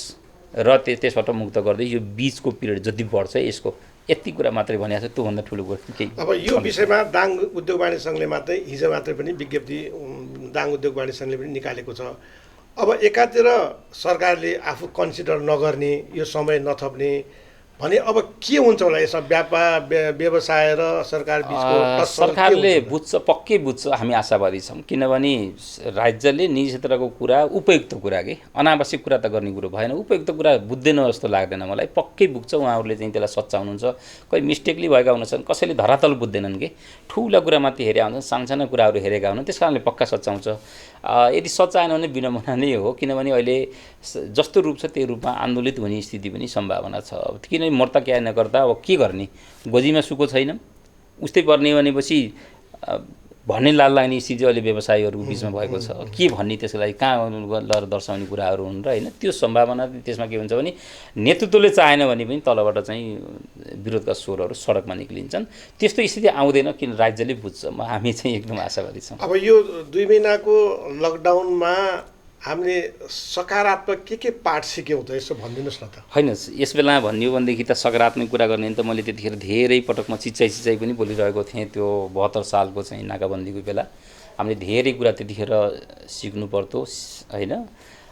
B: र त्यसबाट मुक्त गर्दै यो बीचको पिरियड जति बढ्छ यसको यति कुरा मात्रै भनिएको छ। त्योभन्दा ठुलो कुरा केही
A: अब यो विषयमा दाङ उद्योग वाणिज्य सङ्घले मात्रै हिजो मात्रै पनि विज्ञप्ति दाङ उद्योग वाणिज्य सङ्घले पनि निकालेको छ। अब एकातिर सरकारले आफू कन्सिडर नगर्ने, यो समय नथप्ने भने अब के हुन्छ होला यसमा व्यवसाय र सरकार बिचको?
B: सरकारले बुझ्छ, पक्कै बुझ्छ, हामी आशावादी छौँ। किनभने राज्यले निजी क्षेत्रको कुरा उपयुक्त कुरा के अनावश्यक कुरा त गर्ने कुरो भएन। उपयुक्त कुरा बुझ्दैन जस्तो लाग्दैन मलाई। पक्कै बुझ्छ उहाँहरूले चाहिँ त्यसलाई सच्याउनुहुन्छ। कोही मिस्टेकली भएका हुन्छन्, कसैले धरातल बुझ्दैनन् कि ठुला कुरा मात्रै हेरेका हुन्छन्, सानसानो कुराहरू हेरेका हुन्छन्। त्यस कारणले पक्का सच्याउँछ। यदि सच्याएन भने विनम्रता नै हो। किनभने अहिले जस्तो रूप छ त्यही रूपमा आन्दोलित हुने स्थिति पनि सम्भावना छ। किनभने मर्ता क्या नगर्दा अब के गर्ने, गोजीमा सुको छैन, उस्तै पर्ने भनेपछि भन्ने लाल लाग्ने स्थिति अहिले व्यवसायीहरूको बिचमा भएको छ। के भन्ने त्यसलाई कहाँ लगेर दर्शाउने कुराहरू हुन् र होइन। त्यो सम्भावना त्यसमा के हुन्छ भने नेतृत्वले चाहेन भने पनि तलबाट चाहिँ विरोधका स्वरहरू सडकमा निक्लिन्छन्। त्यस्तो स्थिति आउँदैन किन राज्यले बुझ्छ। हामी चाहिँ एकदम आशावादी छौँ।
A: अब यो 2 महिनाको लकडाउनमा हामीले सकारात्मक के पाठ सिक्यौँ त यसो भनिदिनुहोस् न त।
B: होइन, यस बेलामा भन्यो भनेदेखि त सकारात्मक कुरा गर्ने नि त मैले त्यतिखेर धेरै पटक म चिच्चाइ पनि बोलिरहेको थिएँ। त्यो 72 सालको चाहिँ नाकाबन्दीको बेला हामीले धेरै कुरा त्यतिखेर सिक्नु पर्थ्यो होइन।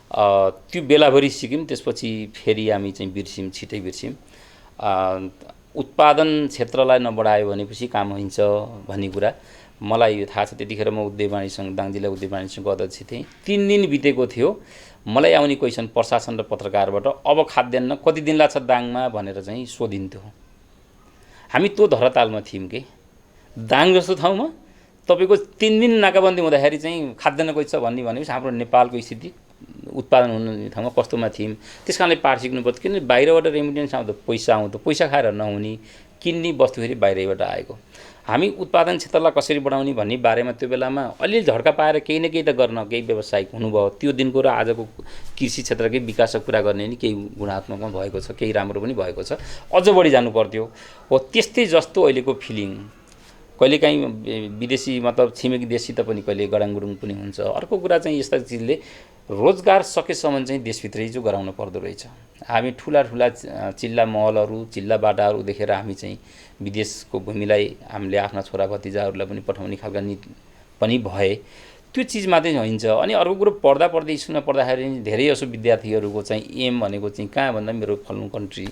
B: त्यो बेलाभरि सिक्यौँ, त्यसपछि फेरि हामी चाहिँ बिर्स्यौँ, छिटै बिर्स्यौँ। उत्पादन क्षेत्रलाई नबढायो भनेपछि काम हुन्छ भन्ने कुरा मलाई यो थाहा छ। त्यतिखेर म उद्योग वाणिज्य सङ्घ, दाङ जिल्ला उद्योग वाणिज्य सङ्घको अध्यक्ष थिएँ। 3 दिन बितेको थियो, मलाई आउने क्वेसन प्रशासन र पत्रकारबाट अब खाद्यान्न कति दिन लाग्छ दाङमा भनेर चाहिँ सोधिन्थ्यो। हामी त्यो धरातालमा थियौँ कि दाङ जस्तो ठाउँमा तपाईँको 3 दिन नाकाबन्दी हुँदाखेरि चाहिँ खाद्यान्न कति छ भन्ने भनेपछि हाम्रो नेपालको स्थिति उत्पादन हुने ठाउँमा कस्तोमा थियौँ। त्यस कारणले पाठ सिक्नु पर्थ्यो। किनभने बाहिरबाट रेमिटेन्स आउँदो पैसा खाएर नहुने, किन्ने वस्तु फेरि बाहिरबाट आएको। हामी उत्पादन क्षेत्रलाई कसरी बढाउने भन्ने बारेमा त्यो बेलामा अलिअलि झड्का पाएर केही न केही त गर्न केही व्यावसायिक हुनुभयो। त्यो दिनको र आजको कृषि क्षेत्रकै विकासको कुरा गर्ने नि केही गुणात्मकमा भएको छ, केही राम्रो पनि भएको छ, अझ बढी जानु पर्थ्यो हो। त्यस्तै जस्तो अहिलेको फिलिङ कहिलेकाहीँ विदेशी मतलब छिमेकी देशसित पनि कहिले गडाङगुडुङ पनि हुन्छ। अर्को कुरा चाहिँ यस्ता चिजले रोजगार सकेसम्म चाहिँ देशभित्रै जो गराउनु पर्दो रहेछ। हामी ठुला चिल्ला महलहरू, चिल्ला बाटाहरू देखेर हामी चाहिँ विदेशको भूमिलाई हामीले आफ्ना छोरा भतिजाहरूलाई पनि पठाउने खालका नीति पनि भए, त्यो चिजमा चाहिँ हुन्छ। अनि अर्को कुरो पढ्दै स्कुलमा पढ्दाखेरि धेरै जसो विद्यार्थीहरूको चाहिँ एम भनेको चाहिँ कहाँ भन्दा मेरो फल्नु कन्ट्री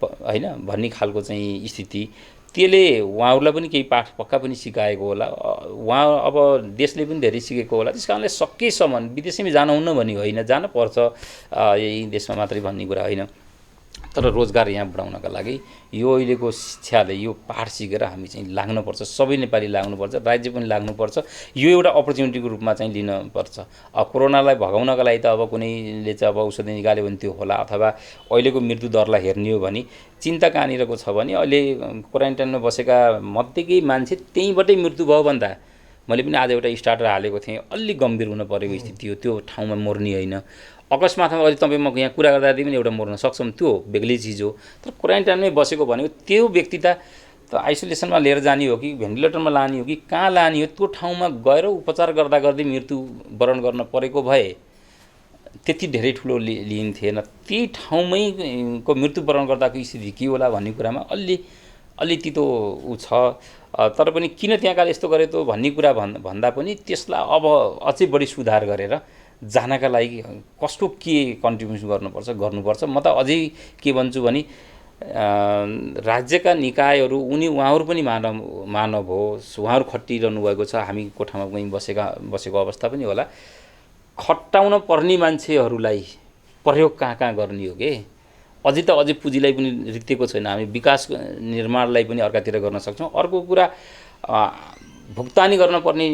B: होइन भन्ने खालको चाहिँ स्थिति, त्यसले उहाँहरूलाई पनि केही पाठ पक्का पनि सिकाएको होला। उहाँ अब देशले पनि धेरै सिकेको होला। त्यस कारणले सकेसम्म विदेशमै जानुहुन्न भन्ने होइन, जानुपर्छ यही देशमा मात्रै भन्ने कुरा होइन। तर रोजगार यहाँ बढाउनका लागि यो अहिलेको शिक्षाले यो पाठ सिकेर हामी चाहिँ लाग्नुपर्छ। सबै नेपाली लाग्नुपर्छ, राज्य पनि लाग्नुपर्छ। यो एउटा अपर्च्युनिटीको रूपमा चाहिँ लिनुपर्छ। कोरोनालाई भगाउनका लागि त अब कुनैले चाहिँ अब औषधि निकाल्यो भने त्यो होला, अथवा अहिलेको मृत्यु दरलाई हेर्ने हो भने चिन्ता कहाँनिरको छ भने अहिले क्वारेन्टाइनमा बसेका मध्येकै मान्छे त्यहीँबाटै मृत्यु भयो भन्दा मैले पनि आज एउटा स्टार्टर हालेको थिएँ, अलि गम्भीर हुन परेको स्थिति हो। त्यो ठाउँमा मर्ने होइन, अकस्मातमा अहिले तपाईँ म यहाँ कुरा गर्दाखेरि पनि एउटा मर्न सक्छौँ, त्यो बेग्लै चिज हो। तर क्वारेन्टाइनमै बसेको भनेको त्यो व्यक्ति त आइसोलेसनमा लिएर जाने हो कि भेन्टिलेटरमा लाने हो कि कहाँ लाने हो, त्यो ठाउँमा गएर उपचार गर्दै मृत्युवरण गर्न परेको भए त्यति धेरै ठुलो लिइन्थेन। त्यही ठाउँमैको मृत्युवरण गर्दाको स्थिति के होला भन्ने कुरामा अलि तितो ऊ छ। तर पनि किन त्यहाँकाले यस्तो गरे त भन्ने कुरा भन्दा पनि त्यसलाई अब अझै बढी सुधार गरेर जानका लागि कसको के कन्ट्रिब्युसन गर्नुपर्छ। म त अझै के भन्छु भने राज्यका निकायहरू उहाँहरू पनि मानव हो, उहाँहरू खटिरहनु भएको छ। हामी कोठामा पनि बसेको अवस्था पनि होला। खट्टाउन पर्ने मान्छेहरूलाई प्रयोग कहाँ गर्ने हो कि अझै पुँजीलाई पनि रित्तेको छैन। हामी विकास निर्माणलाई पनि अर्कातिर गर्न सक्छौँ। अर्को कुरा भुक्तानी गर्न पर्ने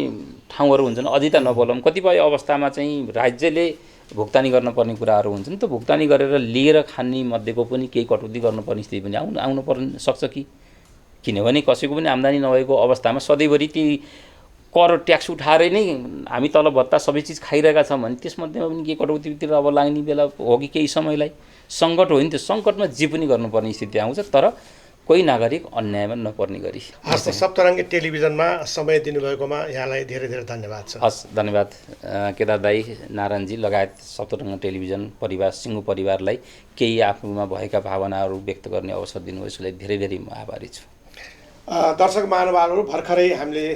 B: ठाउँहरू हुन्छन्, अझै त नबोलौँ। कतिपय अवस्थामा चाहिँ राज्यले भुक्तानी गर्न पर्ने कुराहरू हुन्छन्, त्यो भुक्तानी गरेर लिएर खाने मध्येको पनि केही कटौती गर्नुपर्ने स्थिति पनि आउनु पर्न सक्छ कि। किनभने कसैको पनि आम्दानी नभएको अवस्थामा सधैँभरि ती कर ट्याक्स उठाएर नै हामी तल भत्ता सबै चिज खाइरहेका छौँ भने त्यसमध्येमा पनि केही कटौतीतिर अब लाग्ने बेला हो कि केही समयलाई सङ्कट हो नि। त्यो सङ्कटमा जे पनि गर्नुपर्ने स्थिति आउँछ, तर कोही नागरिक अन्यायमा नपर्ने गरी।
A: हस्, सप्तरङ्गी टेलिभिजनमा समय दिनुभएकोमा यहाँलाई धेरै धेरै धन्यवाद छ।
B: हस्, धन्यवाद केदार दाई, नारायणजी लगायत सप्तरङ्गी टेलिभिजन परिवार, सिङ्गो परिवारलाई केही आफूमा भएका भावनाहरू व्यक्त गर्ने अवसर दिनुभयो, यसलाई धेरै धेरै म आभारी छु।
A: दर्शक महानुभावहरू, भर्खरै हामीले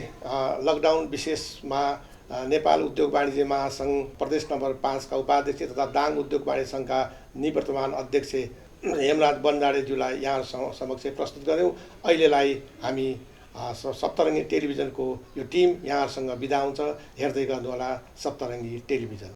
A: लकडाउन विशेषमा नेपाल उद्योग वाणिज्य महासङ्घ प्रदेश नम्बर 5 का उपाध्यक्ष तथा दाङ उद्योग वाणिज्य सङ्घका निवर्तमान अध्यक्ष हेमराज बन्जाडेज्यूलाई यहाँ समक्ष प्रस्तुत गऱ्यौँ। अहिलेलाई हामी सप्तरङ्गी टेलिभिजनको यो टिम यहाँहरूसँग बिदा हुन्छ। हेर्दै गर्नुहोला सप्तरङ्गी टेलिभिजन।